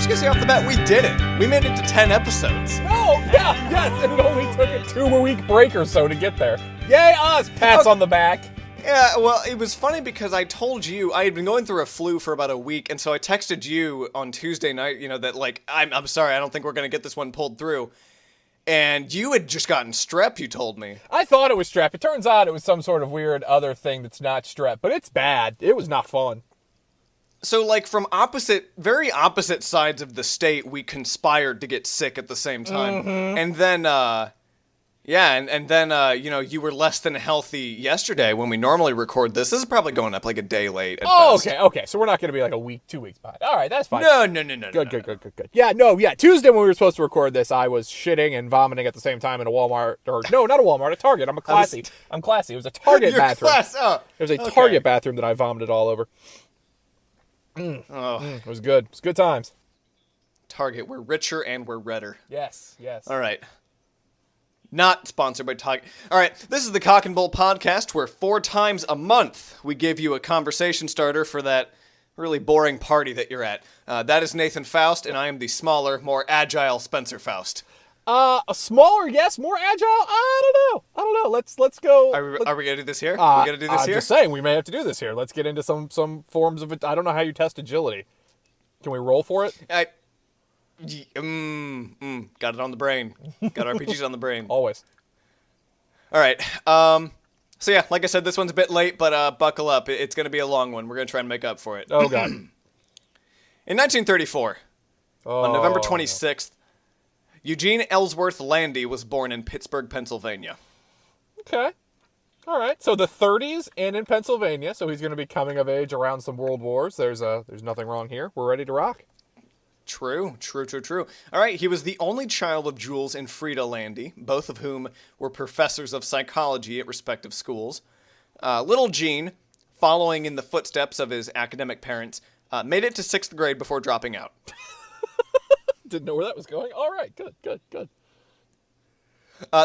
just gonna say off the bat, we did it. We made it to 10 episodes. Oh, yeah, yes, and it only took a 2-week break or so to get there. Yay us! Pats on the back. Yeah, well, it was funny because I told you I had been going through a flu for about a week, and so I texted you on Tuesday night, that like, I'm sorry, I don't think we're gonna get this one pulled through. And you had just gotten strep, you told me. I thought it was strep. It turns out it was some sort of weird other thing that's not strep, but it's bad. It was not fun. So, like, from very opposite sides of the state, we conspired to get sick at the same time. Mm-hmm. And then, and then, you were less than healthy yesterday when we normally record this. This is probably going up like a day late at best. Okay. So we're not going to be like a week, 2 weeks behind. All right, that's fine. No. Good. Yeah, Tuesday when we were supposed to record this, I was shitting and vomiting at the same time in a Walmart, or no, not a Walmart, a Target. I'm classy. It was a Target bathroom. Oh, it was a Target bathroom that I vomited all over. It was good. It was good times. Target, we're richer and we're redder. Yes. All right. Not sponsored by Target. All right, this is the Cock and Bull podcast where 4 times a month we give you a conversation starter for that really boring party that you're at. That is Nathan Faust, and I am the smaller, more agile Spencer Faust. A smaller, yes, more agile. I don't know. Let's go. Are we gonna do this here? Are we gonna do this here? I'm just saying we may have to do this here. Let's get into some forms of it. I don't know how you test agility. Can we roll for it? Got it on the brain. Got RPGs on the brain. Always. All right. So yeah, like I said, this one's a bit late, but buckle up. It's gonna be a long one. We're gonna try and make up for it. Oh God. In 1934, on November 26th, Eugene Ellsworth Landy was born in Pittsburgh, Pennsylvania. Okay. All right. So the 30s and in Pennsylvania. So he's going to be coming of age around some world wars. There's nothing wrong here. We're ready to rock. True. All right. He was the only child of Jules and Frida Landy, both of whom were professors of psychology at respective schools. Little Gene, following in the footsteps of his academic parents, made it to 6th grade before dropping out. Didn't know where that was going. All right, good.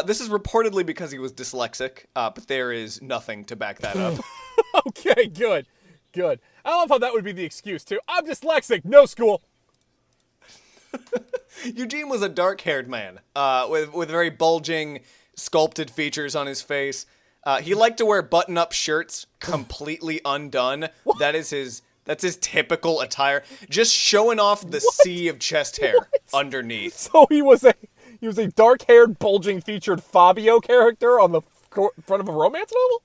This is reportedly because he was dyslexic, but there is nothing to back that up. Okay, good. I love how that would be the excuse, too. I'm dyslexic, no school. Eugene was a dark-haired man with very bulging, sculpted features on his face. He liked to wear button-up shirts completely undone. What? That's his typical attire, just showing off the sea of chest hair underneath. So he was a dark-haired, bulging-featured Fabio character on the front of a romance novel?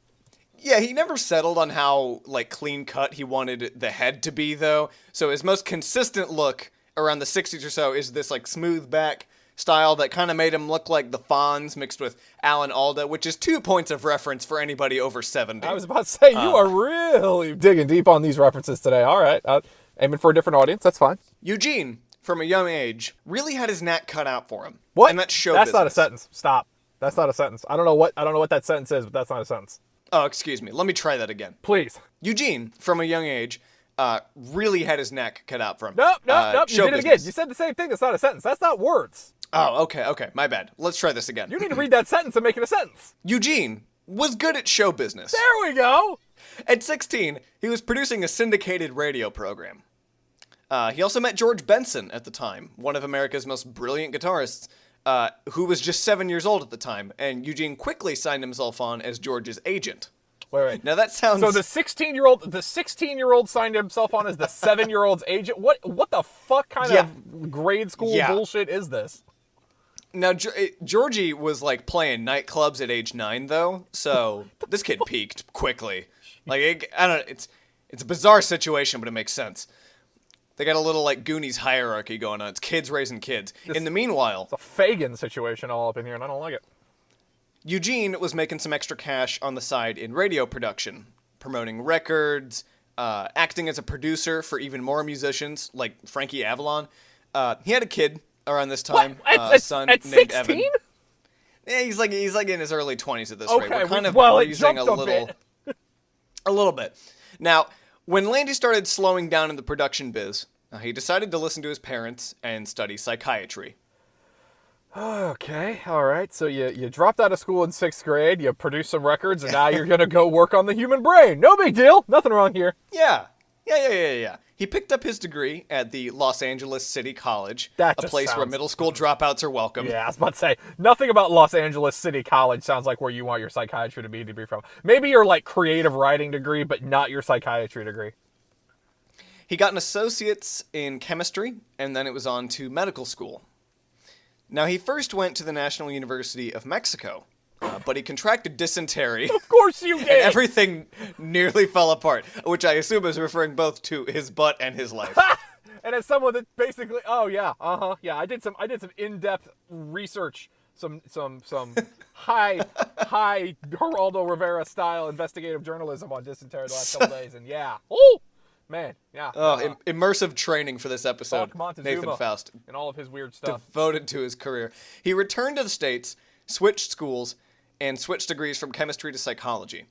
Yeah, he never settled on how clean-cut he wanted the head to be, though. So his most consistent look around the 60s or so is this smooth back style that kind of made him look like the Fonz mixed with Alan Alda, which is 2 points of reference for anybody over 70. I was about to say, you are really digging deep on these references today. All right. Aiming for a different audience. That's fine. Eugene, from a young age, really had his knack cut out for him. What? And that's show That's business. not a sentence. Stop. That's not a sentence. I don't know what that sentence is, but that's not a sentence. Oh, excuse me. Let me try that again. Please. Eugene, from a young age, really had his kneck cut out for him. Nope. You did it again. Business. You said the same thing. That's not a sentence. That's not words. Oh, okay. My bad. Let's try this again. You need to read that sentence and make it a sentence. Eugene was good at show business. There we go. At 16, he was producing a syndicated radio program. He also met George Benson at the time, one of America's most brilliant guitarists, who was just 7 years old at the time, and Eugene quickly signed himself on as George's agent. Wait. Now that sounds... So the 16-year-old signed himself on as the 7-year-old's agent? What the fuck kind of grade school bullshit is this? Now, Georgie was playing nightclubs at age 9, though, so this kid peaked quickly. I don't know, it's a bizarre situation, but it makes sense. They got a little Goonies hierarchy going on. It's kids raising kids. In the meanwhile, it's a Fagin situation all up in here, and I don't like it. Eugene was making some extra cash on the side in radio production, promoting records, acting as a producer for even more musicians like Frankie Avalon. He had a kid around this time, a son named 16? Evan. Yeah, he's in his early 20s at this rate. We're kind of using a little bit. Now, when Landy started slowing down in the production biz, he decided to listen to his parents and study psychiatry. Okay, all right. So you dropped out of school in 6th grade, you produced some records, and now you're going to go work on the human brain. No big deal. Nothing wrong here. Yeah. Yeah. He picked up his degree at the Los Angeles City College, That a just place where sounds- middle school dropouts are welcome. Yeah, I was about to say, nothing about Los Angeles City College sounds like where you want your psychiatry to be degree from. Maybe your, like, creative writing degree, but not your psychiatry degree. He got an associate's in chemistry, and then it was on to medical school. Now, he first went to the National University of Mexico, but he contracted dysentery. Of course you did! And everything nearly fell apart, which I assume is referring both to his butt and his life. And as someone that basically, yeah, I did some in-depth research, some high Geraldo Rivera style investigative journalism on dysentery the last couple days, and yeah, man, yeah. Immersive training for this episode. Fuck Montezuma Nathan Faust, and all of his weird stuff. devoted to his career. He returned to the States, switched schools, and switched degrees from chemistry to psychology.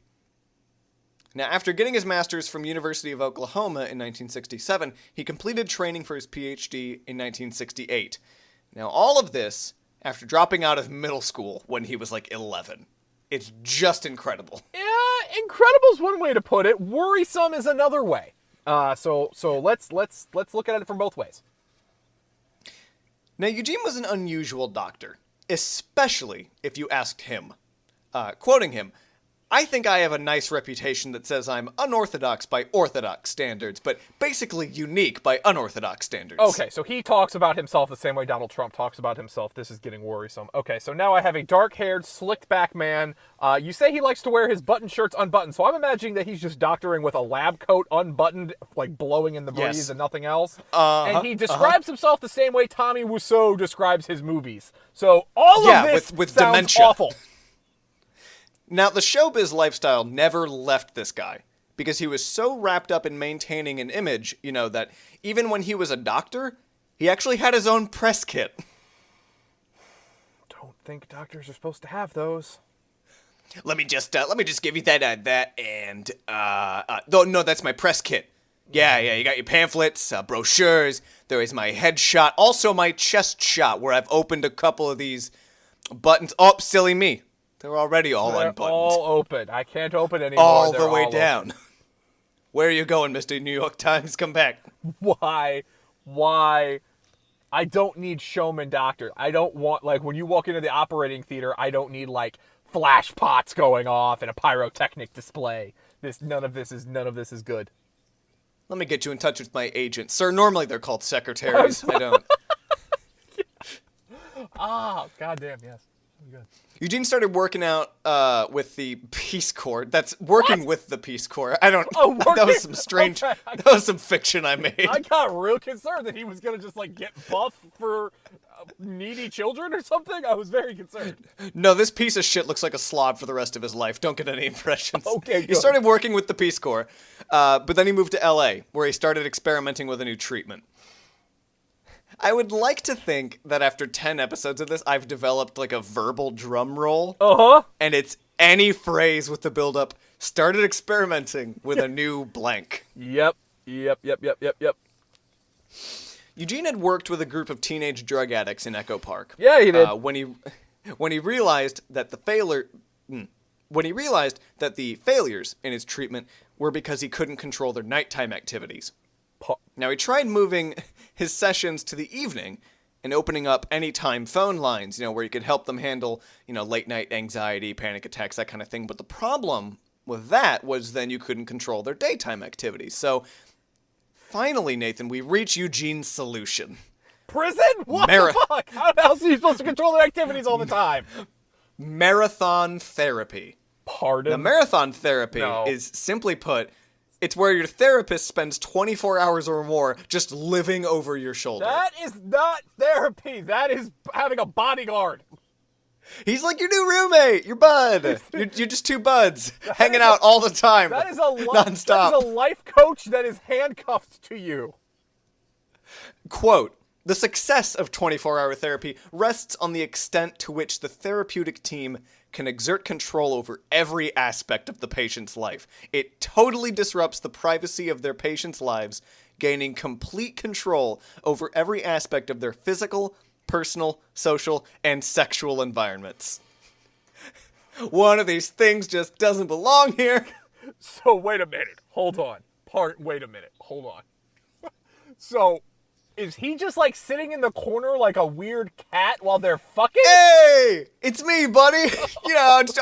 Now, after getting his master's from University of Oklahoma in 1967, he completed training for his PhD in 1968. Now, all of this after dropping out of middle school when he was like 11. It's just incredible. Yeah, incredible is one way to put it. Worrisome is another way. So let's look at it from both ways. Now, Eugene was an unusual doctor, especially if you asked him. Quoting him, "I think I have a nice reputation that says I'm unorthodox by orthodox standards, but basically unique by unorthodox standards." Okay, so he talks about himself the same way Donald Trump talks about himself. This is getting worrisome. Okay, so now I have a dark-haired, slicked-back man. You say he likes to wear his button shirts unbuttoned, so I'm imagining that he's just doctoring with a lab coat unbuttoned, like blowing in the breeze Yes. and nothing else. And he describes himself the same way Tommy Wiseau describes his movies. So all of this with sounds dementia. awful. Now, the showbiz lifestyle never left this guy, because he was so wrapped up in maintaining an image, that even when he was a doctor, he actually had his own press kit. Don't think doctors are supposed to have those. Let me just give you that, and, no, that's my press kit. Yeah, you got your pamphlets, brochures, there is my headshot, also my chest shot, where I've opened a couple of these buttons. Oh, silly me. They're already all They're unbuttoned. all open. I can't open anymore. All They're the way all down. Where are you going, Mr. New York Times? Come back. Why? I don't need showman doctor. I don't want, like, when you walk into the operating theater, I don't need, like, flash pots going off and a pyrotechnic display. None of this is good. Let me get you in touch with my agent. Sir, normally they're called secretaries. I don't. Goddamn, yes. Good. Eugene started working out with the Peace Corps. That's working with the Peace Corps. I don't. Oh, working? That was some strange. Okay, that was some fiction I made. I got real concerned that he was going to just, like, get buff for needy children or something. I was very concerned. No, this piece of shit looks like a slob for the rest of his life. Don't get any impressions. Okay, He good. started working with the Peace Corps, but then he moved to L.A., where he started experimenting with a new treatment. I would like to think that after 10 episodes of this, I've developed like a verbal drum roll. Uh-huh. And it's any phrase with the build-up, started experimenting with a new blank. Yep. Eugene had worked with a group of teenage drug addicts in Echo Park. Yeah, he did. When he realized that the failures in his treatment were because he couldn't control their nighttime activities. Now, he tried moving his sessions to the evening and opening up anytime phone lines, where you could help them handle, late night anxiety, panic attacks, that kind of thing. But the problem with that was then you couldn't control their daytime activities. So, finally, Nathan, we reach Eugene's solution. Prison? What the fuck? How else are you supposed to control their activities all the time? Marathon therapy. Pardon? Now, marathon therapy is, simply put, it's where your therapist spends 24 hours or more just living over your shoulder. That is not therapy. That is having a bodyguard. He's like your new roommate, your bud. You're just two buds hanging out all the time. That is nonstop. That is a life coach that is handcuffed to you. Quote, "The success of 24-hour therapy rests on the extent to which the therapeutic team can exert control over every aspect of the patient's life. It totally disrupts the privacy of their patients' lives, gaining complete control over every aspect of their physical, personal, social, and sexual environments." One of these things just doesn't belong here. So wait a minute. Hold on. Wait a minute. Hold on. So, is he just like sitting in the corner like a weird cat while they're fucking? Hey, it's me, buddy.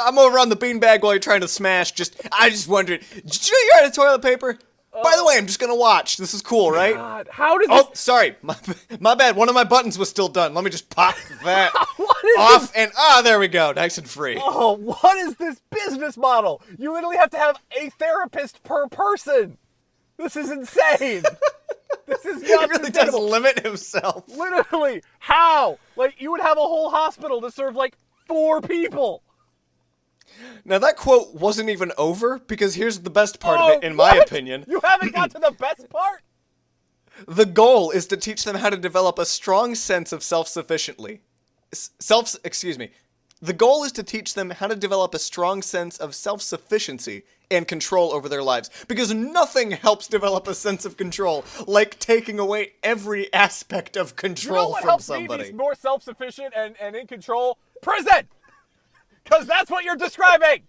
I'm over on the beanbag while you're trying to smash. I just wondered, did you know you're out of toilet paper? By the way, I'm just gonna watch. This is cool, right? God, how does Oh, sorry. My bad. One of my buttons was still done. Let me just pop that off and there we go. Nice and free. Oh, what is this business model? You literally have to have a therapist per person. This is insane. This is not He really does limit himself. Literally. How? Like, you would have a whole hospital to serve like 4 people. Now, that quote wasn't even over, because here's the best part of it, in my opinion. You haven't got to the best part? The goal is to teach them how to develop a strong sense of self-sufficiency. The goal is to teach them how to develop a strong sense of self-sufficiency and control over their lives. Because nothing helps develop a sense of control like taking away every aspect of control from somebody. You know what helps me be more self-sufficient and in control? Prison! Because that's what you're describing!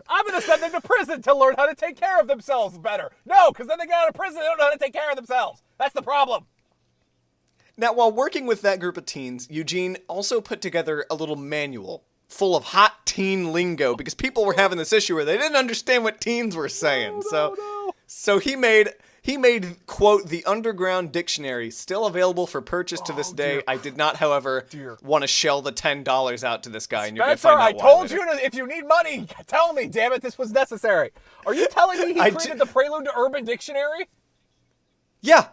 I'm going to send them to prison to learn how to take care of themselves better. No, because then they get out of prison, they don't know how to take care of themselves. That's the problem. Now, while working with that group of teens, Eugene also put together a little manual full of hot teen lingo, because people were having this issue where they didn't understand what teens were saying. So he made, quote, the Underground Dictionary, still available for purchase to this day. I did not, however, want to shell the $10 out to this guy. And you're Spencer, I told you if you need money, tell me, damn it, this was necessary. Are you telling me he created the Prelude to Urban Dictionary? Yeah.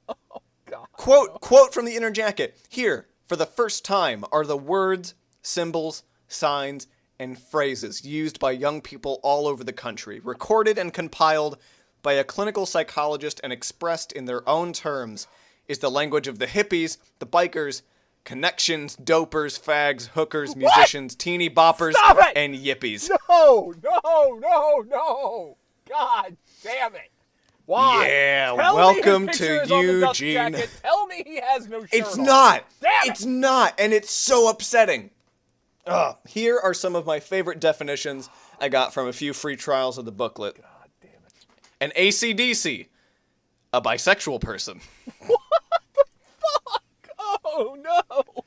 Oh, God. Quote from the inner jacket. Here, for the first time, are the words, symbols, signs, and phrases used by young people all over the country, recorded and compiled by a clinical psychologist and expressed in their own terms, is the language of the hippies, the bikers, connections, dopers, fags, hookers, musicians, teeny boppers, and yippies. No! God damn it. Why? Yeah, welcome to Eugene. Tell me he has no shirt It's on. not. Damn it. It's not, and it's so upsetting. Here are some of my favorite definitions I got from a few free trials of the booklet. God damn it. An AC/DC, a bisexual person. What the fuck? Oh, no.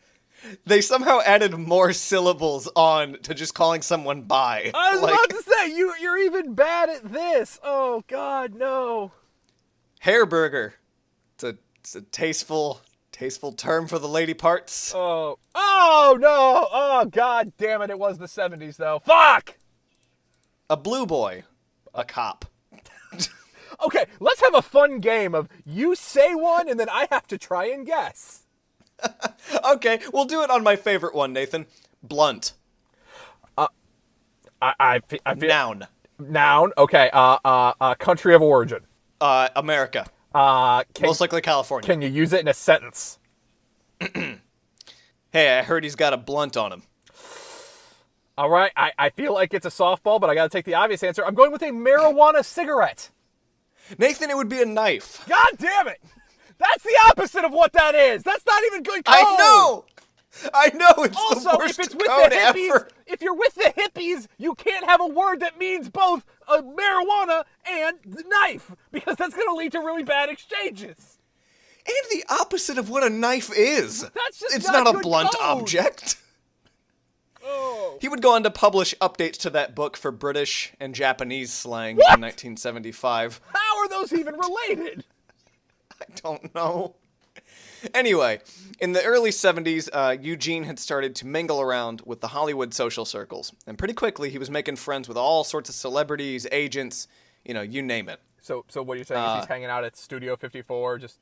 They somehow added more syllables on to just calling someone bi. I was about to say, you're even bad at this. Oh, God, no. Hairburger. It's a tasteful term for the lady parts. Oh, no. Oh, God damn it. It was the 70s, though. Fuck! A blue boy. A cop. Okay, let's have a fun game of you say one and then I have to try and guess. Okay, we'll do it on my favorite one, Nathan. Blunt. I feel... Noun. Noun. Okay. Country of origin. America. Most likely California. Can you use it in a sentence? Hey, I heard he's got a blunt on him. All right. I feel like it's a softball, but I got to take the obvious answer. I'm going with a marijuana cigarette. Nathan, it would be a knife. God damn it! That's the opposite of what that is. That's not even good code. I know. It's also, the worst if it's with code the hippies, ever. if you're with the hippies, you can't have a word that means both marijuana and knife, because that's going to lead to really bad exchanges. And the opposite of what a knife is. That's just it's not not a good blunt code. object. Oh. He would go on to publish updates to that book for British and Japanese slang What? in 1975. How are those even related? I don't know. Anyway, in the early 70s, Eugene had started to mingle around with the Hollywood social circles. And pretty quickly, he was making friends with all sorts of celebrities, agents, you name it. So what you're saying is he's hanging out at Studio 54, just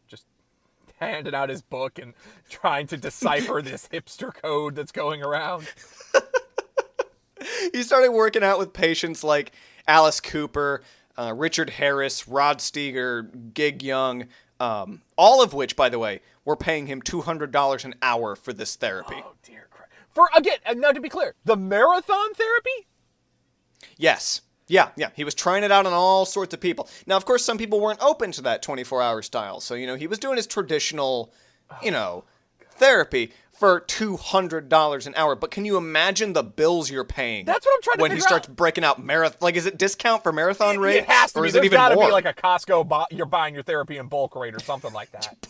handing out his book and trying to decipher this hipster code that's going around. He started working out with patients like Alice Cooper, Richard Harris, Rod Steiger, Gig Young, all of which, by the way, were paying him $200 an hour for this therapy. Oh, dear Christ. Now to be clear, the marathon therapy? Yes. Yeah. He was trying it out on all sorts of people. Now, of course, some people weren't open to that 24-hour style. So, he was doing his traditional, therapy. for $200 an hour. But can you imagine the bills you're paying? That's what I'm trying to when he figure starts out. breaking out marathon. Like, is it discount for marathon rate? It has to or be. is it There's even got to more? be like a Costco, you're buying your therapy in bulk rate or something like that.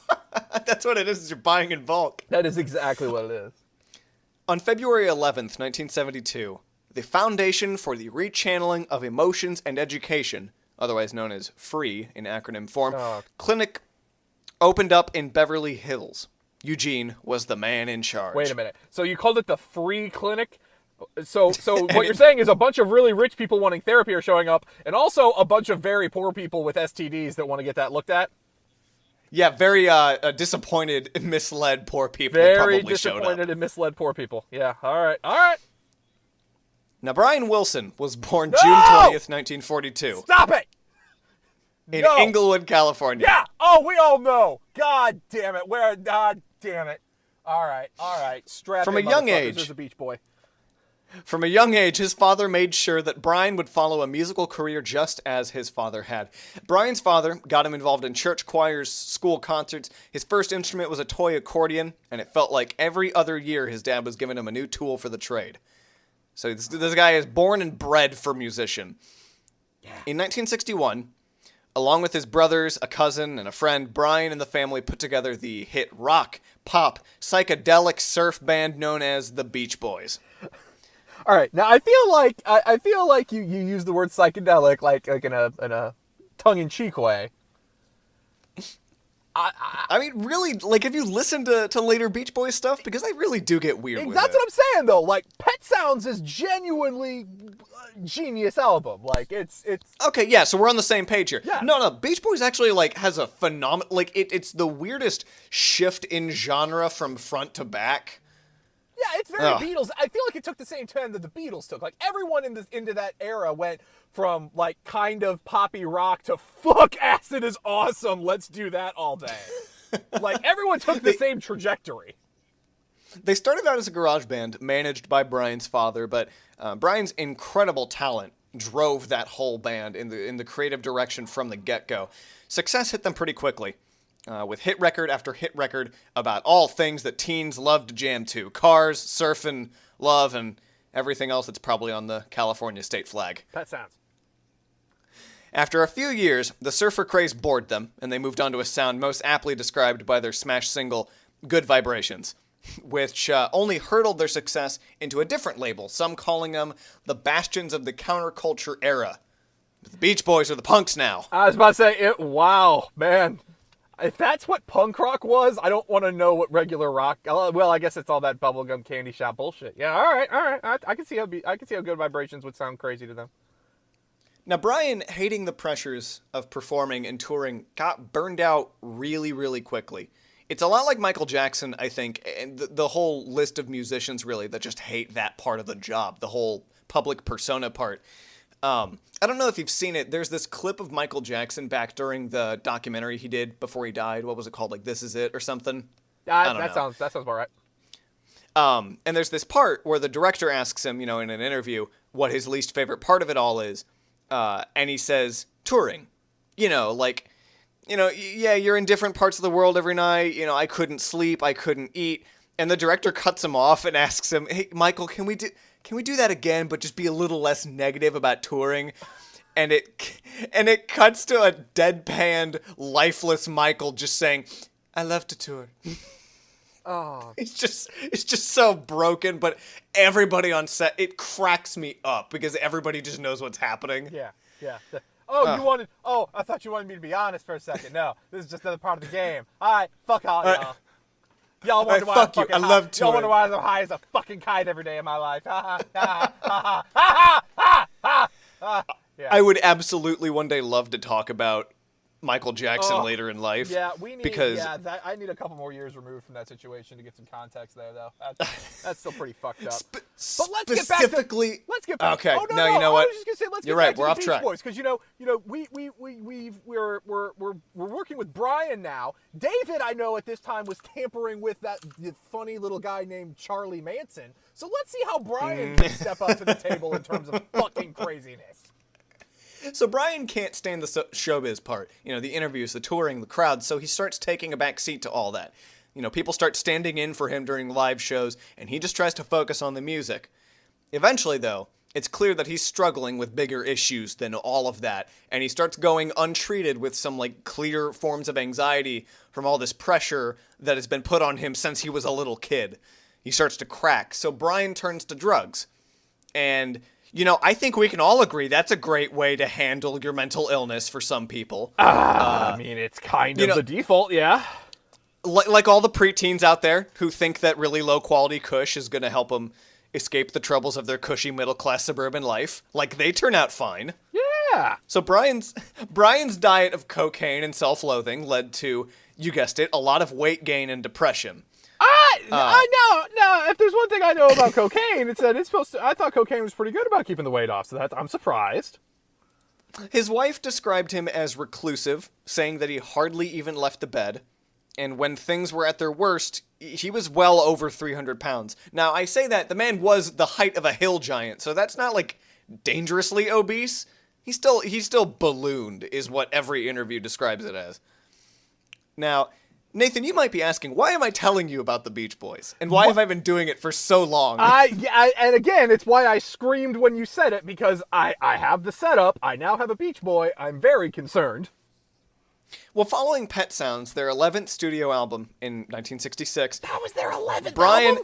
That's what it is you're buying in bulk. That is exactly what it is. On February 11th, 1972, the Foundation for the Rechanneling of Emotions and Education, otherwise known as FREE in acronym form, clinic opened up in Beverly Hills. Eugene was the man in charge. Wait a minute. So you called it the free clinic? So what you're saying is a bunch of really rich people wanting therapy are showing up, and also a bunch of very poor people with STDs that want to get that looked at? Yeah, very disappointed, misled poor people Very probably showed up. disappointed and misled poor people. Yeah, all right. Now, Brian Wilson was born No! June 20th, 1942 Stop it! in No! Inglewood, California. Yeah! Oh, we all know! God damn it. God damn it. All right. Strap From in, a young motherfuckers. age. There's a Beach Boy. From a young age, his father made sure that Brian would follow a musical career just as his father had. Brian's father got him involved in church choirs, school concerts. His first instrument was a toy accordion, and it felt like every other year his dad was giving him a new tool for the trade. So this guy is born and bred for musician. Yeah. In 1961, along with his brothers, a cousin, and a friend, Brian and the family put together the hit rock, pop, psychedelic surf band known as the Beach Boys. All right. Now I feel like you use the word psychedelic like in a tongue-in-cheek way. I mean, really, like, have you listened to later Beach Boys stuff? Because they really do get weird with That's it. what I'm saying, though. Like, Pet Sounds is genuinely a genius album. Like, it's... Okay, yeah, so we're on the same page here. Yeah. No, Beach Boys actually, like, has a phenomenal... Like, it's the weirdest shift in genre from front to back. Yeah, it's very Beatles. I feel like it took the same turn that the Beatles took. Like, everyone into that era went from, like, kind of poppy rock to fuck acid is awesome, let's do that all day. Like, everyone took the same trajectory. They started out as a garage band managed by Brian's father, but Brian's incredible talent drove that whole band in the creative direction from the get-go. Success hit them pretty quickly. With hit record after hit record about all things that teens love to jam to. Cars, surfing, love, and everything else that's probably on the California state flag. Pet Sounds. After a few years, the surfer craze bored them, and they moved on to a sound most aptly described by their smash single, Good Vibrations, which only hurtled their success into a different label, some calling them the bastions of the counterculture era. But the Beach Boys are the punks now. I was about to say, wow, man. If that's what punk rock was, I don't want to know what regular rock. Well, I guess it's all that bubblegum candy shop bullshit. Yeah, all right. I can see how Good Vibrations would sound crazy to them. Now, Brian, hating the pressures of performing and touring, got burned out really, really quickly. It's a lot like Michael Jackson, I think, and the whole list of musicians, really, that just hate that part of the job, the whole public persona part. I don't know if you've seen it. There's this clip of Michael Jackson back during the documentary he did before he died. What was it called? Like, This Is It or something? I don't know. That sounds about right. And there's this part where the director asks him, in an interview, what his least favorite part of it all is. And he says, touring. Yeah, you're in different parts of the world every night. I couldn't sleep. I couldn't eat. And the director cuts him off and asks him, hey, Michael, can we do that again, but just be a little less negative about touring? And it cuts to a deadpanned, lifeless Michael just saying, I love to tour. Oh. It's just so broken, but everybody on set, it cracks me up because everybody just knows what's happening. Yeah. I thought you wanted me to be honest for a second. No, this is just another part of the game. All right, fuck all y'all. Y'all wonder why I'm fucking high. Y'all wonder why I'm high as a fucking kite every day of my life. Yeah. I would absolutely one day love to talk about Michael Jackson later in life. Yeah, I need a couple more years removed from that situation to get some context there, though. That's still pretty fucked up. But let's get back. Okay, Oh, no, you know what? I was just gonna say, let's You're get right. back to We're the off Beach track. Boys, because we're working with Brian now. David, I know at this time was tampering with that funny little guy named Charlie Manson. So let's see how Brian can step up to the table in terms of fucking craziness. So Brian can't stand the showbiz part, the interviews, the touring, the crowds, so he starts taking a back seat to all that. People start standing in for him during live shows, and he just tries to focus on the music. Eventually, though, it's clear that he's struggling with bigger issues than all of that, and he starts going untreated with some, clear forms of anxiety from all this pressure that has been put on him since he was a little kid. He starts to crack, so Brian turns to drugs. And, I think we can all agree that's a great way to handle your mental illness for some people. It's kind of the default, yeah. Like all the preteens out there who think that really low-quality kush is going to help them escape the troubles of their cushy middle-class suburban life. They turn out fine. Yeah. So Brian's diet of cocaine and self-loathing led to, you guessed it, a lot of weight gain and depression. No. If there's one thing I know about cocaine, it's that I thought cocaine was pretty good about keeping the weight off, so I'm surprised. His wife described him as reclusive, saying that he hardly even left the bed. And when things were at their worst, he was well over 300 pounds. Now, I say that the man was the height of a hill giant, so that's not, dangerously obese. He's still ballooned, is what every interview describes it as. Now, Nathan, you might be asking, why am I telling you about the Beach Boys? And why have I been doing it for so long? And again, it's why I screamed when you said it, because I have the setup. I now have a Beach Boy. I'm very concerned. Well, following Pet Sounds, their 11th studio album in 1966... That was their 11th album?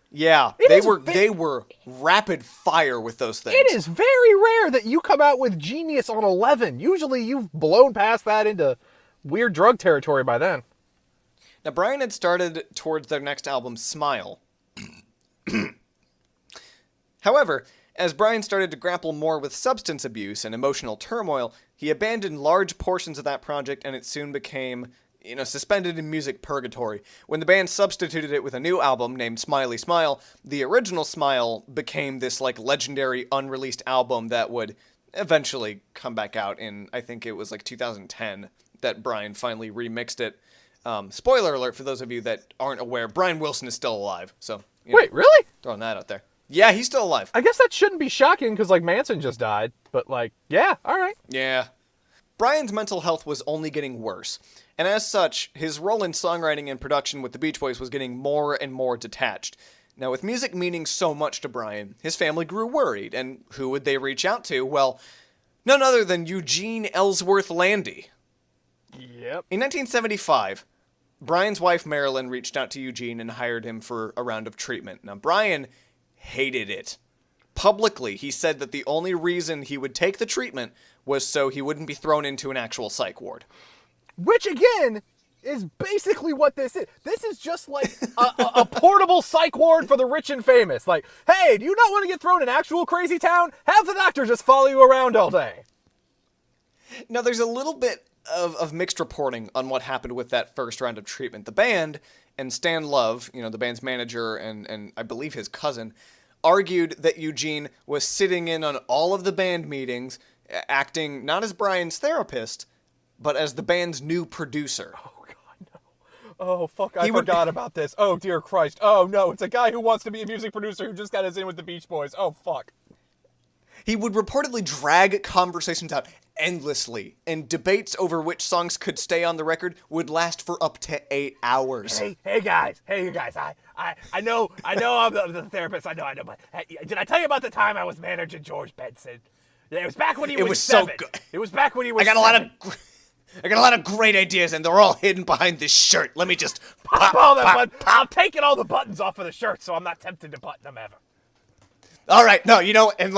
Yeah, they were rapid fire with those things. It is very rare that you come out with genius on 11. Usually you've blown past that into weird drug territory by then. Now, Brian had started towards their next album, Smile. However, as Brian started to grapple more with substance abuse and emotional turmoil, he abandoned large portions of that project, and it soon became, suspended in music purgatory. When the band substituted it with a new album named Smiley Smile, the original Smile became this, legendary unreleased album that would eventually come back out in, I think it was, 2010, that Brian finally remixed it. Spoiler alert for those of you that aren't aware, Brian Wilson is still alive, so... Wait, really? Throwing that out there. Yeah, he's still alive. I guess that shouldn't be shocking, because, Manson just died. But, yeah, all right. Yeah. Brian's mental health was only getting worse. And as such, his role in songwriting and production with the Beach Boys was getting more and more detached. Now, with music meaning so much to Brian, his family grew worried. And who would they reach out to? Well, none other than Eugene Landy. Yep. In 1975... Brian's wife, Marilyn, reached out to Eugene and hired him for a round of treatment. Now, Brian hated it. Publicly, he said that the only reason he would take the treatment was so he wouldn't be thrown into an actual psych ward. Which, again, is basically what this is. This is just a portable psych ward for the rich and famous. Hey, do you not want to get thrown in actual crazy town? Have the doctor just follow you around all day. Now, there's a little bit of mixed reporting on what happened with that first round of treatment. The band, and Stan Love, the band's manager and I believe his cousin, argued that Eugene was sitting in on all of the band meetings, acting not as Brian's therapist, but as the band's new producer. Oh, God, no. Oh, fuck, I forgot about this. Oh, dear Christ. Oh, no, it's a guy who wants to be a music producer who just got us in with the Beach Boys. Oh, fuck. He would reportedly drag conversations out endlessly, and debates over which songs could stay on the record would last for up to 8 hours. Hey guys, I know I'm the therapist, I know, but hey, did I tell you about the time I was managing George Benson? Yeah, it was back when he was 7. So good. It was back when he was I got a lot of great ideas, and they're all hidden behind this shirt. Let me just pop all the buttons. I'm taking all the buttons off of the shirt, so I'm not tempted to button them ever. All right, no, and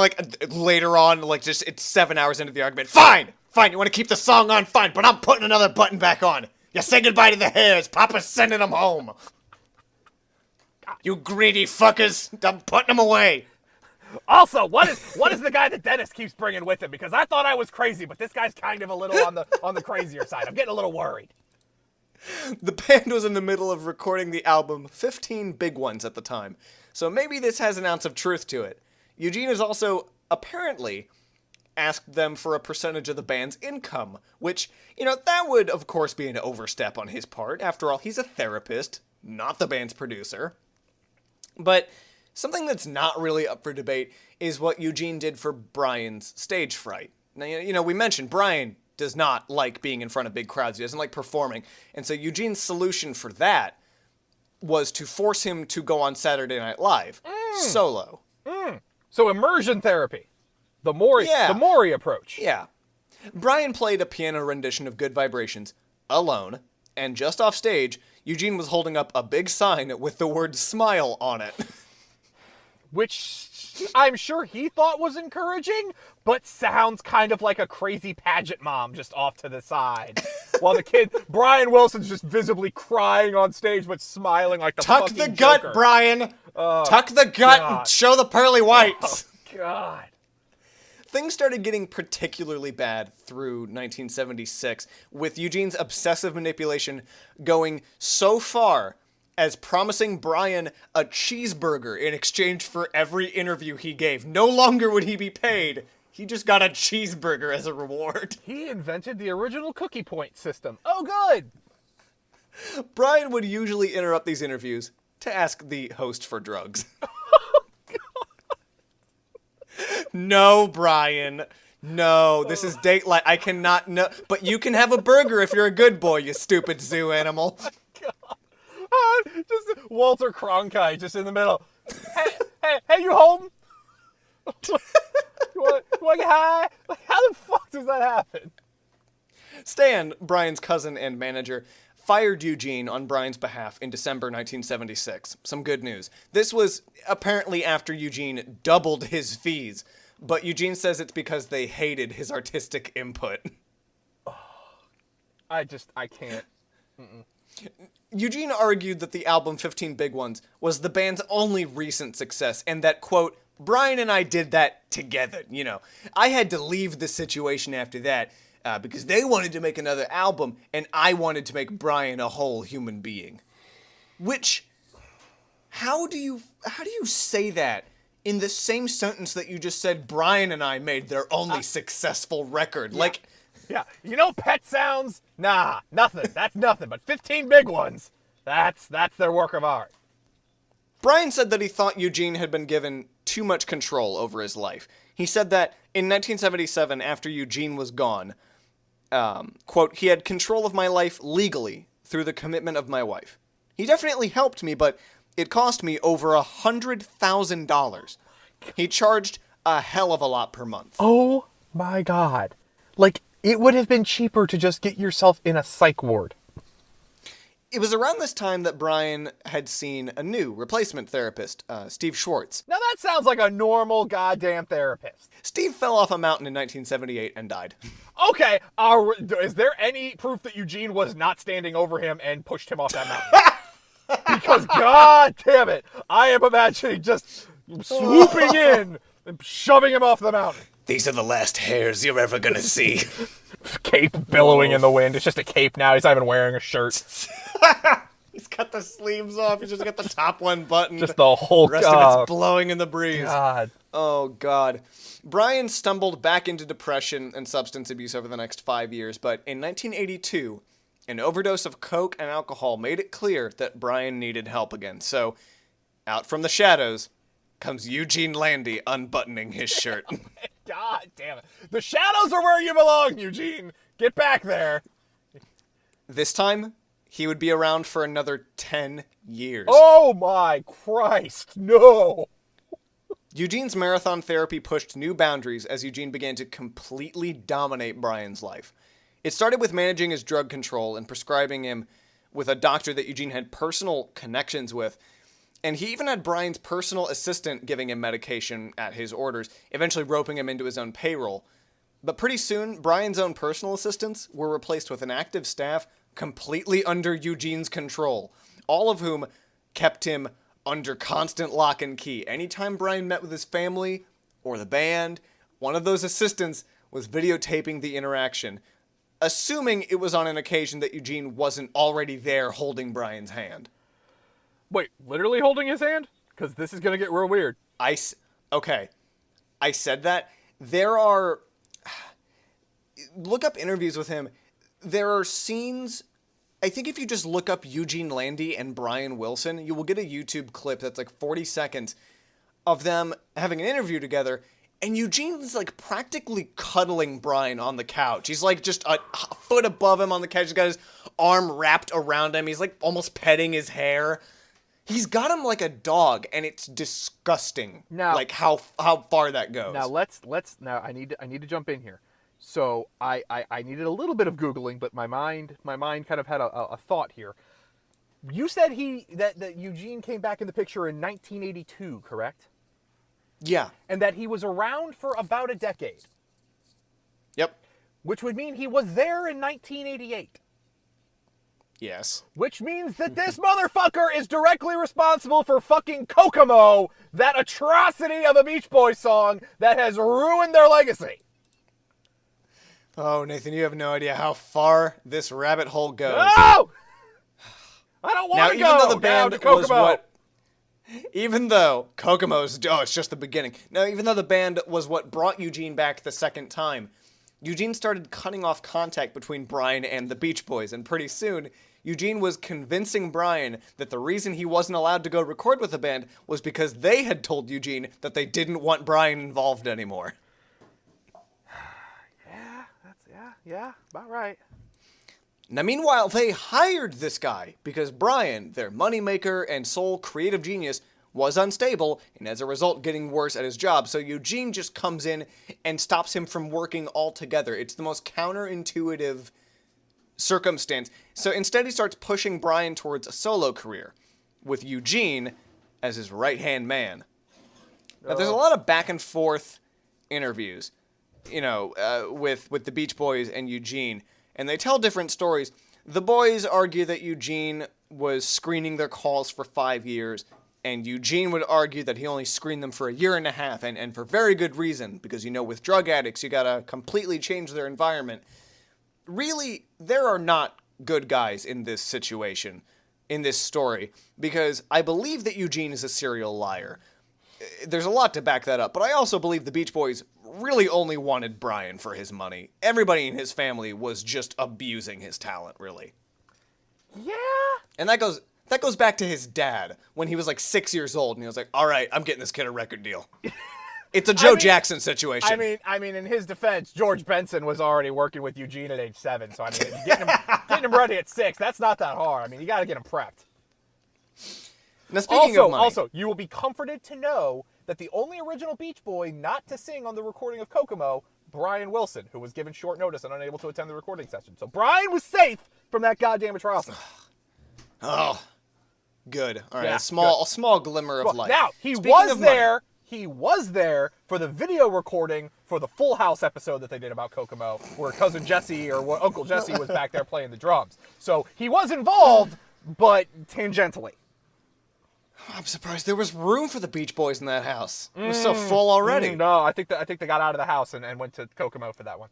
later on, just it's 7 hours into the argument. Fine, you want to keep the song on, fine, but I'm putting another button back on. You say goodbye to the hairs. Papa's sending them home. You greedy fuckers, I'm putting them away. Also, what is the guy that Dennis keeps bringing with him? Because I thought I was crazy, but this guy's kind of a little on the crazier side. I'm getting a little worried. The band was in the middle of recording the album 15 Big Ones at the time, so maybe this has an ounce of truth to it. Eugene has also apparently asked them for a percentage of the band's income, which, that would of course be an overstep on his part. After all, he's a therapist, not the band's producer. But something that's not really up for debate is what Eugene did for Brian's stage fright. Now, we mentioned Brian does not like being in front of big crowds. He doesn't like performing. And so Eugene's solution for that was to force him to go on Saturday Night Live solo. So immersion therapy. The Maury approach. Yeah. Brian played a piano rendition of Good Vibrations alone, and just off stage, Eugene was holding up a big sign with the word smile on it. Which I'm sure he thought was encouraging, but sounds kind of like a crazy pageant mom just off to the side. While the kid, Brian Wilson's just visibly crying on stage, but smiling like the Tuck fucking the gut, Joker. Brian! Oh, Tuck the gut God. and show the pearly whites! Oh, God. Things started getting particularly bad through 1976, with Eugene's obsessive manipulation going so far as promising Brian a cheeseburger in exchange for every interview he gave. No longer would he be paid. He just got a cheeseburger as a reward. He invented the original cookie point system. Oh, good. Brian would usually interrupt these interviews to ask the host for drugs. No, Brian. No, this is Dateline. I cannot know. But you can have a burger if you're a good boy, you stupid zoo animal. Just Walter Cronkite just in the middle. Hey, you home? you want to get high? Like, how the fuck does that happen? Stan, Brian's cousin and manager, fired Eugene on Brian's behalf in December 1976. Some good news. This was apparently after Eugene doubled his fees, but Eugene says it's because they hated his artistic input. I can't. Eugene argued that the album 15 Big Ones was the band's only recent success, and that, quote, Brian and I did that together, you know. I had to leave the situation after that, because they wanted to make another album, and I wanted to make Brian a whole human being. Which, how do you say that in the same sentence that you just said Brian and I made their only successful record? Yeah. Like, yeah, you know Pet Sounds? Nah, nothing. That's nothing. But 15 Big Ones, that's their work of art. Brian said that he thought Eugene had been given too much control over his life. He said that in 1977, after Eugene was gone, quote, he had control of my life legally through the commitment of my wife. He definitely helped me, but it cost me over $100,000. He charged a hell of a lot per month. Oh my God. Like, it would have been cheaper to just get yourself in a psych ward. It was around this time that Brian had seen a new replacement therapist, Steve Schwartz. Now that sounds like a normal goddamn therapist. Steve fell off a mountain in 1978 and died. Okay, is there any proof that Eugene was not standing over him and pushed him off that mountain? Because god damn it, I am imagining just swooping in and shoving him off the mountain. These are the last hairs you're ever gonna see. Cape billowing in the wind. It's just a cape now. He's not even wearing a shirt. He's got the sleeves off. He's just got the top one buttoned. Just the whole... The rest of it's blowing in the breeze. God. Oh, God. Brian stumbled back into depression and substance abuse over the next 5 years, but in 1982, an overdose of coke and alcohol made it clear that Brian needed help again. So, out from the shadows comes Eugene Landy unbuttoning his shirt. God damn it. The shadows are where you belong, Eugene. Get back there. This time, he would be around for another 10 years. Oh my Christ, no. Eugene's marathon therapy pushed new boundaries as Eugene began to completely dominate Brian's life. It started with managing his drug control and prescribing him with a doctor that Eugene had personal connections with. And he even had Brian's personal assistant giving him medication at his orders, eventually roping him into his own payroll. But pretty soon, Brian's own personal assistants were replaced with an active staff completely under Eugene's control, all of whom kept him under constant lock and key. Anytime Brian met with his family or the band, one of those assistants was videotaping the interaction, assuming it was on an occasion that Eugene wasn't already there holding Brian's hand. Wait, literally holding his hand? Because this is going to get real weird. Okay. I said that. There are... Look up interviews with him. There are scenes... I think if you just look up Eugene Landy and Brian Wilson, you will get a YouTube clip that's like 40 seconds of them having an interview together, and Eugene's like practically cuddling Brian on the couch. He's like just a foot above him on the couch. He's got his arm wrapped around him. He's like almost petting his hair. He's got him like a dog, and it's disgusting. Now, like how far that goes. Now now I need to jump in here. So I needed a little bit of Googling, but my mind kind of had a thought here. You said that Eugene came back in the picture in 1982, correct? Yeah. And that he was around for about a decade. Yep. Which would mean he was there in 1988. Yes. Which means that this motherfucker is directly responsible for fucking Kokomo, that atrocity of a Beach Boys song that has ruined their legacy. Oh, Nathan, you have no idea how far this rabbit hole goes. No! I don't want to go even though the band down to was Kokomo. even though Kokomo's, it's just the beginning. Now, even though the band was what brought Eugene back the second time, Eugene started cutting off contact between Brian and the Beach Boys, and pretty soon, Eugene was convincing Brian that the reason he wasn't allowed to go record with the band was because they had told Eugene that they didn't want Brian involved anymore. Yeah, about right. Now, meanwhile, they hired this guy because Brian, their moneymaker and sole creative genius, was unstable and as a result getting worse at his job. So Eugene just comes in and stops him from working altogether. It's the most counterintuitive circumstance. So instead he starts pushing Brian towards a solo career with Eugene as his right-hand man. Now, there's a lot of back and forth interviews, with the Beach Boys and Eugene, and they tell different stories. The boys argue that Eugene was screening their calls for 5 years, and Eugene would argue that he only screened them for a year and a half, and for very good reason, because, with drug addicts, you gotta completely change their environment. Really, there are not good guys in this situation, in this story, because I believe that Eugene is a serial liar. There's a lot to back that up, but I also believe the Beach Boys really only wanted Brian for his money. Everybody in his family was just abusing his talent, really. Yeah. And that goes back to his dad when he was like 6 years old, and he was like, "All right, I'm getting this kid a record deal." It's a Joe Jackson situation. I mean, in his defense, George Benson was already working with Eugene at age 7, so getting him ready at 6, that's not that hard. I mean, you got to get him prepped. Now, speaking of money, also, you will be comforted to know that the only original Beach Boy not to sing on the recording of Kokomo, Brian Wilson, who was given short notice and unable to attend the recording session. So Brian was safe from that goddamn atrocity. Oh, good. All right, Yeah, a small glimmer of light. Now, he was there for the video recording for the Full House episode that they did about Kokomo, where Cousin Jesse or Uncle Jesse was back there playing the drums. So he was involved, but tangentially. I'm surprised there was room for the Beach Boys in that house. It was so full already. No, I think they got out of the house and went to Kokomo for that one.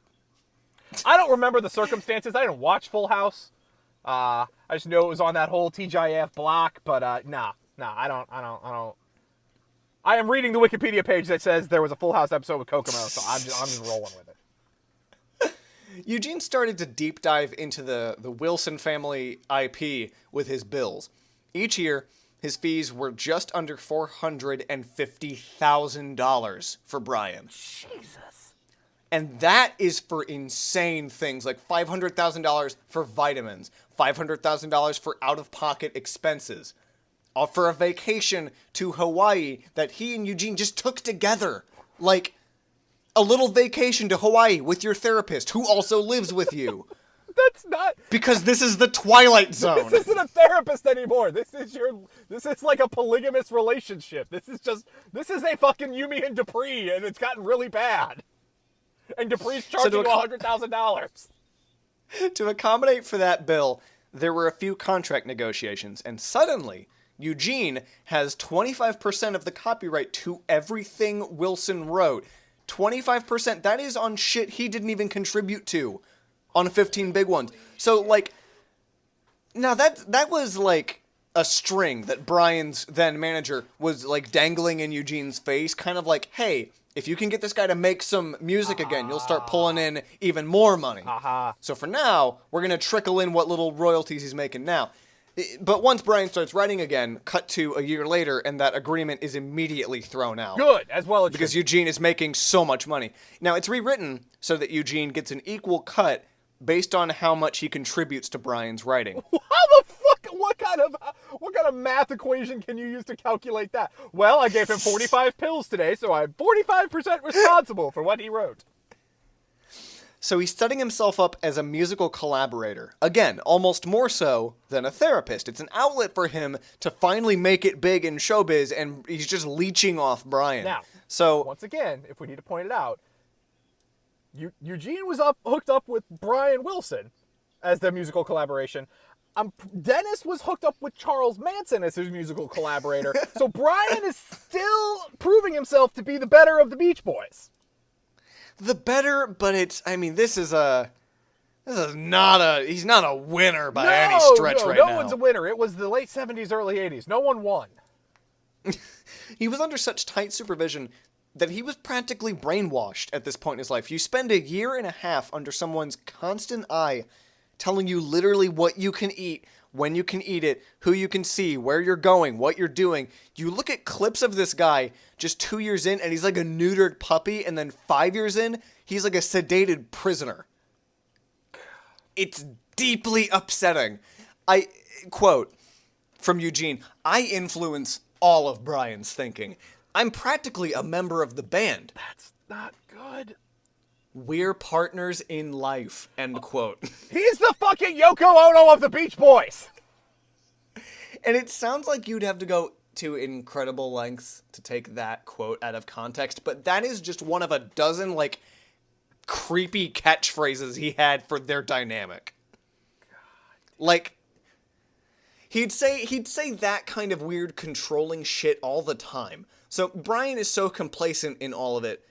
I don't remember the circumstances. I didn't watch Full House. I just know it was on that whole TGIF block, but nah, I don't. I am reading the Wikipedia page that says there was a Full House episode with Kokomo, so I'm just rolling with it. Eugene started to deep dive into the Wilson family IP with his bills. Each year, his fees were just under $450,000 for Brian. Jesus. And that is for insane things like $500,000 for vitamins, $500,000 for out-of-pocket expenses, for a vacation to Hawaii that he and Eugene just took together. Like a little vacation to Hawaii with your therapist who also lives with you. That's not... Because this is the Twilight Zone. This isn't a therapist anymore. This is like a polygamous relationship. This is a fucking Yumi and Dupree, and it's gotten really bad. And Dupree's charging you $100,000. To accommodate for that bill, there were a few contract negotiations, and suddenly, Eugene has 25% of the copyright to everything Wilson wrote. 25%, that is on shit he didn't even contribute to. On 15 Big Ones. So, like, now that was, like, a string that Brian's then manager was, like, dangling in Eugene's face. Kind of like, hey, if you can get this guy to make some music again, you'll start pulling in even more money. So for now, we're going to trickle in what little royalties he's making now. But once Brian starts writing again, cut to a year later, and that agreement is immediately thrown out. Good, as well as because Eugene is making so much money. Now, it's rewritten so that Eugene gets an equal cut based on how much he contributes to Brian's writing. How the fuck What kind of math equation can you use to calculate that? Well, I gave him 45 pills today, so I'm 45% responsible for what he wrote. So he's setting himself up as a musical collaborator. Again, almost more so than a therapist. It's an outlet for him to finally make it big in showbiz, and he's just leeching off Brian. Now, so once again, if we need to point it out, Eugene was hooked up with Brian Wilson as their musical collaboration. Dennis was hooked up with Charles Manson as his musical collaborator. So Brian is still proving himself to be the better of the Beach Boys. The better, but this is not he's not a winner by any stretch right now. No one's a winner. It was the late 70s, early 80s. No one won. He was under such tight supervision that he was practically brainwashed at this point in his life. You spend a year and a half under someone's constant eye telling you literally what you can eat, when you can eat it, who you can see, where you're going, what you're doing. You look at clips of this guy just 2 years in, and he's like a neutered puppy, and then 5 years in, he's like a sedated prisoner. It's deeply upsetting. I quote from Eugene, "I influence all of Brian's thinking. I'm practically a member of the band. That's not good. We're partners in life," end quote. He's the fucking Yoko Ono of the Beach Boys. And it sounds like you'd have to go to incredible lengths to take that quote out of context, but that is just one of a dozen, like, creepy catchphrases he had for their dynamic. Like, he'd say that kind of weird controlling shit all the time. So Brian is so complacent in all of it,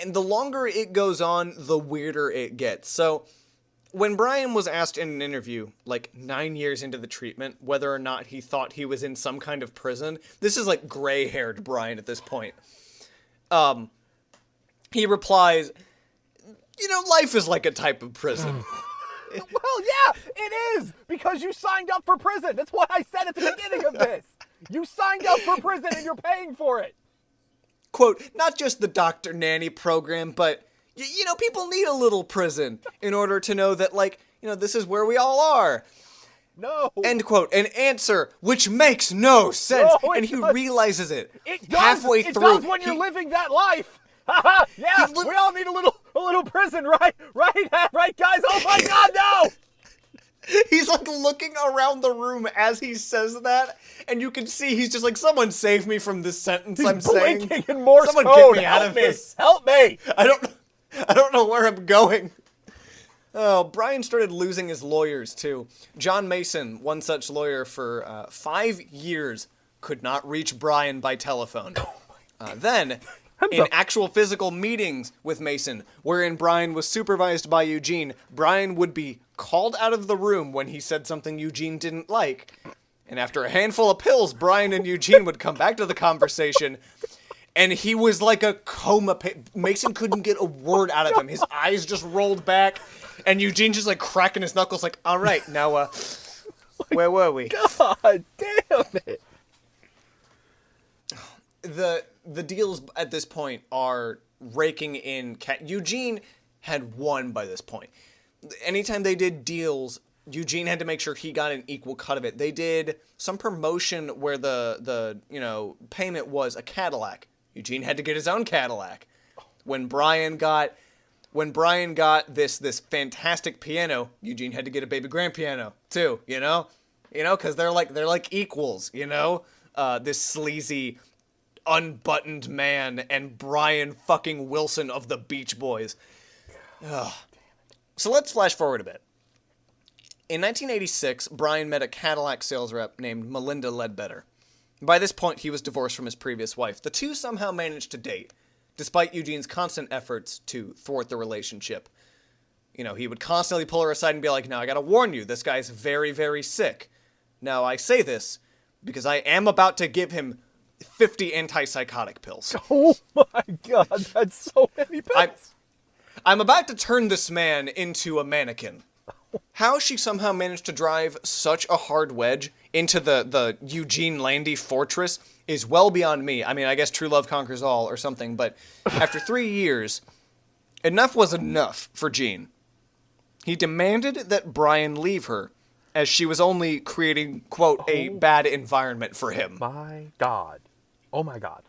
and the longer it goes on, the weirder it gets. So when Brian was asked in an interview, like 9 years into the treatment, whether or not he thought he was in some kind of prison, this is like gray-haired Brian at this point. He replies, life is like a type of prison. Well, yeah, it is, because you signed up for prison. That's what I said at the beginning of this. You signed up for prison and you're paying for it. Quote, not just the Dr. Nanny program, but, people need a little prison in order to know that, this is where we all are. No. End quote. An answer which makes no sense. No, and he realizes it. It does. Halfway it through. does when you're living that life. Yeah, we all need a little prison, right? Right, guys? Oh my God, no! He's like looking around the room as he says that, and you can see he's just like, someone save me from this sentence I'm saying. In Morse someone code. get me out of this. Help me! I don't know where I'm going. Oh, Brian started losing his lawyers too. John Mason, one such lawyer for 5 years, could not reach Brian by telephone. Then, in actual physical meetings with Mason, wherein Brian was supervised by Eugene, Brian would be called out of the room when he said something Eugene didn't like. And after a handful of pills, Brian and Eugene would come back to the conversation, and he was like a coma. Mason couldn't get a word out of him. His eyes just rolled back, and Eugene just like cracking his knuckles like, all right, now, where were we? God damn it. The deals at this point are raking in. Eugene had won by this point. Anytime they did deals, Eugene had to make sure he got an equal cut of it. They did some promotion where the payment was a Cadillac. Eugene had to get his own Cadillac. When Brian got this fantastic piano, Eugene had to get a baby grand piano too. Because they're like equals. This sleazy, unbuttoned man and Brian fucking Wilson of the Beach Boys. Ugh. So let's flash forward a bit. In 1986, Brian met a Cadillac sales rep named Melinda Ledbetter. By this point, he was divorced from his previous wife. The two somehow managed to date, despite Eugene's constant efforts to thwart the relationship. He would constantly pull her aside and be like, "Now, I gotta warn you, this guy's very, very sick. Now, I say this because I am about to give him 50 antipsychotic pills." Oh my God, that's so many pills. I'm about to turn this man into a mannequin. How she somehow managed to drive such a hard wedge into the Eugene Landy fortress is well beyond me. I mean, I guess true love conquers all or something, but after 3 years, enough was enough for Gene. He demanded that Brian leave her as she was only creating, quote, a bad environment for him. My God. Oh, my God.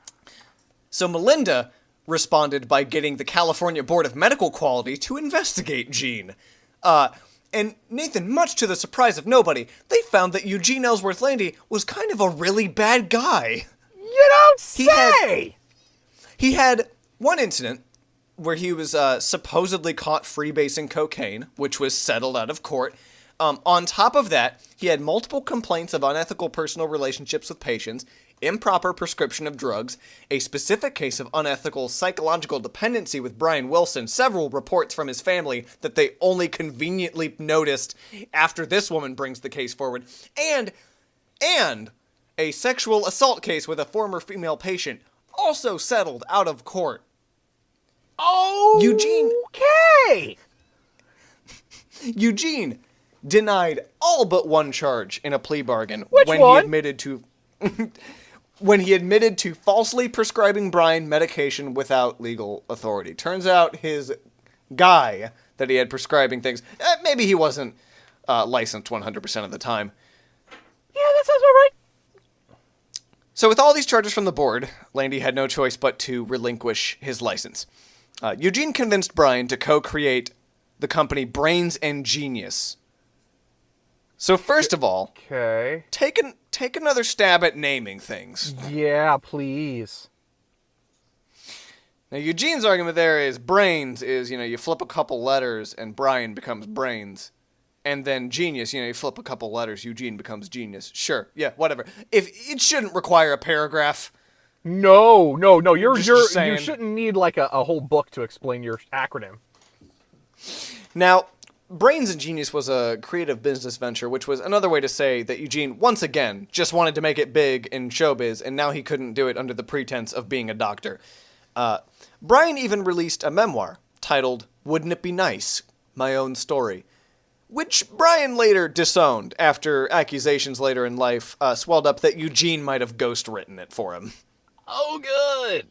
So Melinda responded by getting the California Board of Medical Quality to investigate Gene. And Nathan, much to the surprise of nobody, they found that Eugene Ellsworth Landy was kind of a really bad guy. You don't say! He had one incident where he was supposedly caught freebasing cocaine, which was settled out of court. On top of that, he had multiple complaints of unethical personal relationships with patients, improper prescription of drugs, a specific case of unethical psychological dependency with Brian Wilson, several reports from his family that they only conveniently noticed after this woman brings the case forward, and a sexual assault case with a former female patient, also settled out of court. Oh, Eugene denied all but one charge in a plea bargain. Which when one? He admitted to when he admitted to falsely prescribing Brian medication without legal authority. Turns out his guy that he had prescribing things, maybe he wasn't licensed 100% of the time. Yeah, that sounds about right. So with all these charges from the board, Landy had no choice but to relinquish his license. Eugene convinced Brian to co-create the company Brains and Genius. So first of all, Okay. take another stab at naming things. Yeah, please. Now Eugene's argument there is brains is, you flip a couple letters and Brian becomes brains. And then genius, you flip a couple letters, Eugene becomes genius. Sure, yeah, whatever. If it shouldn't require a paragraph. No. You saying. shouldn't need like a whole book to explain your acronym. Now, Brains and Genius was a creative business venture, which was another way to say that Eugene, once again, just wanted to make it big in showbiz, and now he couldn't do it under the pretense of being a doctor. Brian even released a memoir titled Wouldn't It Be Nice? My Own Story, which Brian later disowned after accusations later in life swelled up that Eugene might have ghostwritten it for him. Oh, good.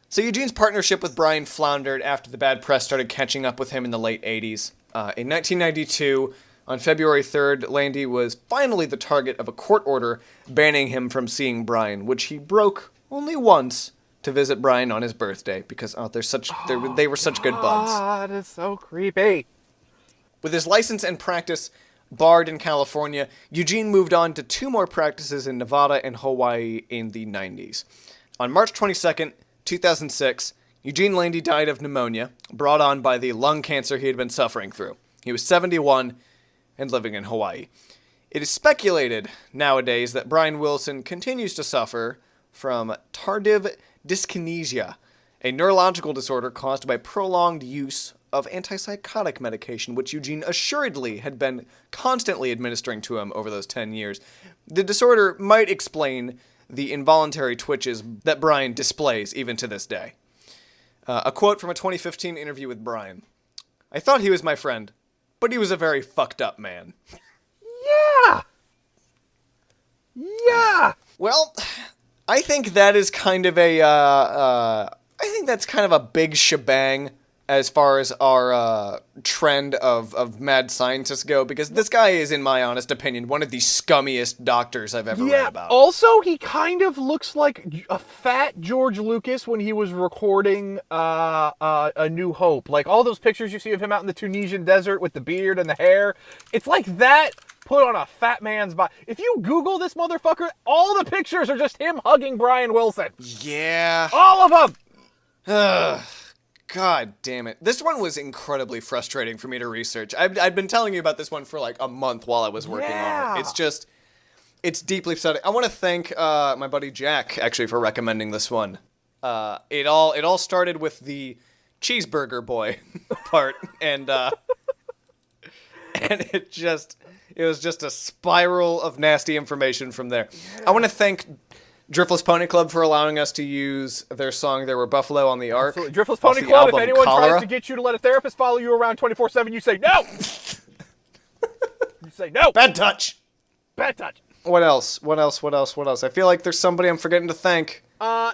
So Eugene's partnership with Brian floundered after the bad press started catching up with him in the late 80s. In 1992, on February 3rd, Landy was finally the target of a court order banning him from seeing Brian, which he broke only once to visit Brian on his birthday because they were such good buds. God, it's so creepy. With his license and practice barred in California, Eugene moved on to 2 more practices in Nevada and Hawaii in the 90s. On March 22nd, 2006, Eugene Landy died of pneumonia, brought on by the lung cancer he had been suffering through. He was 71 and living in Hawaii. It is speculated nowadays that Brian Wilson continues to suffer from tardive dyskinesia, a neurological disorder caused by prolonged use of antipsychotic medication, which Eugene assuredly had been constantly administering to him over those 10 years. The disorder might explain the involuntary twitches that Brian displays even to this day. A quote from a 2015 interview with Brian. I thought he was my friend, but he was a very fucked up man. Yeah! Well, I think that is kind of I think that's kind of a big shebang as far as our trend of mad scientists go, because this guy is, in my honest opinion, one of the scummiest doctors I've ever read about. Also, he kind of looks like a fat George Lucas when he was recording A New Hope. Like, all those pictures you see of him out in the Tunisian desert with the beard and the hair, it's like that put on a fat man's body. If you Google this motherfucker, all the pictures are just him hugging Brian Wilson. Yeah. All of them! God damn it. This one was incredibly frustrating for me to research. I've been telling you about this one for like a month while I was working on it. It's deeply upsetting. I want to thank my buddy Jack, actually, for recommending this one. It all started with the cheeseburger boy part, and it was just a spiral of nasty information from there. Yeah. I want to thank Driftless Pony Club for allowing us to use their song There Were Buffalo on the Ark. Absolutely. Driftless Pony Club, if anyone tries to get you to let a therapist follow you around 24/7, you say no! You say no! Bad touch! Bad touch! What else? I feel like there's somebody I'm forgetting to thank. No,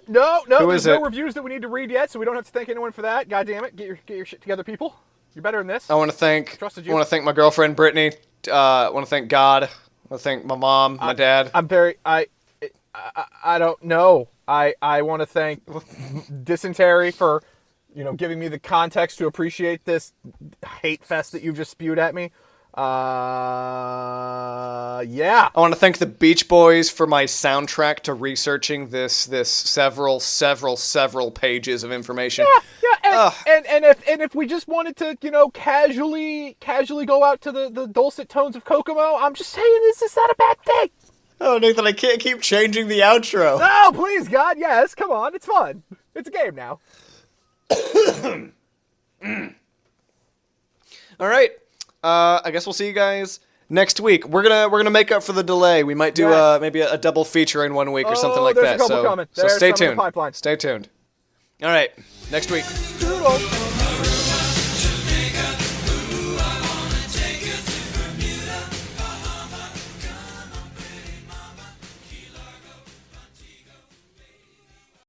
there's no reviews that we need to read yet, so we don't have to thank anyone for that. God damn it. Get your shit together, people. You're better than this. I want to thank. Trusted I you. want to thank my girlfriend Brittany. I want to thank God. I want to thank my mom, my dad. I'm very. I don't know. I want to thank Dysentery for, giving me the context to appreciate this hate fest that you've just spewed at me. Yeah. I want to thank the Beach Boys for my soundtrack to researching this several pages of information. Yeah, and if we just wanted to, casually go out to the dulcet tones of Kokomo, I'm just saying this is not a bad thing. Oh, Nathan, I can't keep changing the outro. No, please, God, yes, come on, it's fun. It's a game now. All right. I guess we'll see you guys next week. We're gonna make up for the delay. We might do maybe a double feature in 1 week or something like there's that. a couple coming. So There's stay some in the tuned. pipeline. Stay tuned. All right. Next week. Doodle.